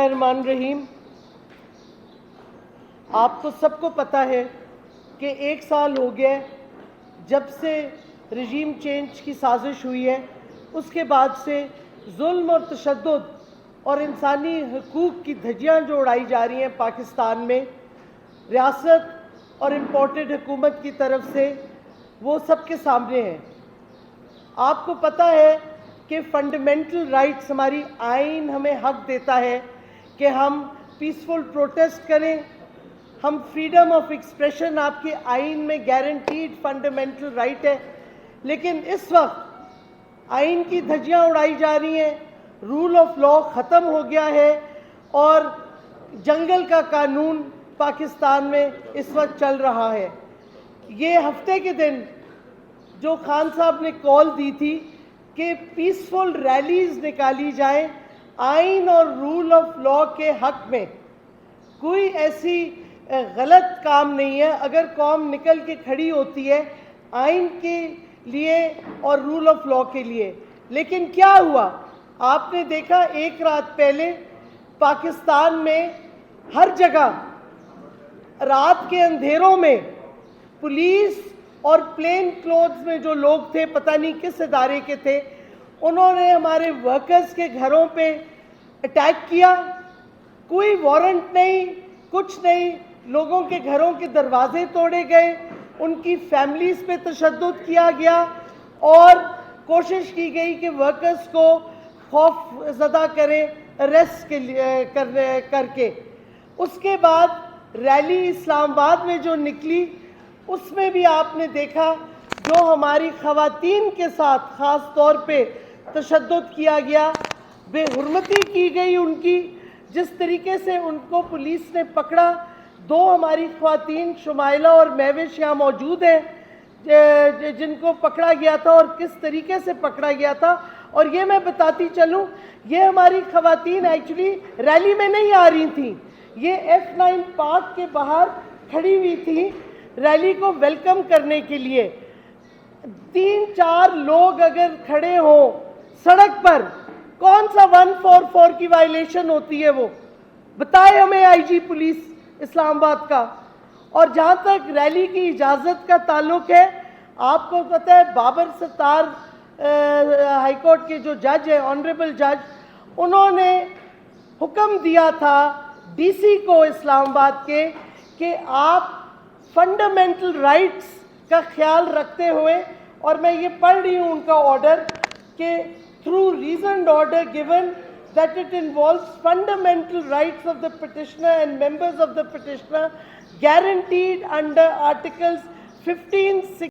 रहमान रहीम। आपको सबको पता है कि 1 साल हो गया जब से रजीम चेंज की साजिश हुई है। उसके बाद से जुल्म और तशद्दुद और इंसानी हकूक़ की धज्जियाँ जो उड़ाई जा रही हैं पाकिस्तान में रियासत और इम्पोर्टेड हुकूमत की तरफ से, वो सबके सामने है। आपको पता है कि फंडामेंटल राइट्स, हमारी आइन हमें हक देता है कि हम पीसफुल प्रोटेस्ट करें, हम फ्रीडम ऑफ एक्सप्रेशन आपके आइन में गारंटीड फंडामेंटल राइट है। लेकिन इस वक्त आइन की धज्जियाँ उड़ाई जा रही हैं, रूल ऑफ लॉ ख़त्म हो गया है और जंगल का कानून पाकिस्तान में इस वक्त चल रहा है। ये हफ्ते के दिन जो खान साहब ने कॉल दी थी कि पीसफुल रैलीज निकाली जाएं आइन और रूल ऑफ लॉ के हक में, कोई ऐसी गलत काम नहीं है अगर कौम निकल के खड़ी होती है आइन के लिए और रूल ऑफ लॉ के लिए। लेकिन क्या हुआ, आपने देखा एक रात पहले पाकिस्तान में हर जगह रात के अंधेरों में पुलिस और प्लेन क्लोथ्स में जो लोग थे, पता नहीं किस इदारे के थे, उन्होंने हमारे वर्कर्स के घरों पे अटैक किया। कोई वारंट नहीं, कुछ नहीं, लोगों के घरों के दरवाजे तोड़े गए, उनकी फैमिलीज पे तशद्दुद किया गया और कोशिश की गई कि वर्कर्स को खौफ ज़दा करें अरेस्ट के लिए करके। उसके बाद रैली इस्लामाबाद में जो निकली, उसमें भी आपने देखा जो हमारी ख़वातीन के साथ ख़ास तौर पे तशद्दुद किया गया, बेहुरमती की गई उनकी, जिस तरीके से उनको पुलिस ने पकड़ा। 2 हमारी ख़वातीन शुमाइला और महविश यहाँ मौजूद हैं जिनको पकड़ा गया था और किस तरीके से पकड़ा गया था। और ये मैं बताती चलूँ, ये हमारी ख़वातीन एक्चुअली रैली में नहीं आ रही थी, ये F9 पार्क के बाहर खड़ी हुई थी रैली को वेलकम करने के लिए। 3-4 लोग अगर खड़े हों सड़क पर, कौन सा 144 की वायलेशन होती है वो बताए हमें आईजी पुलिस इस्लामाबाद का। और जहाँ तक रैली की इजाज़त का ताल्लुक है, आपको पता है बाबर सत्तार हाई कोर्ट के जो जज है, ऑनरेबल जज, उन्होंने हुक्म दिया था डीसी को इस्लामाबाद के कि आप फंडामेंटल राइट्स का ख्याल रखते हुए, और मैं ये पढ़ रही हूँ उनका ऑर्डर, कि through reasoned order given that it involves fundamental rights of the petitioner and members of the petitioner guaranteed under Articles 15, 16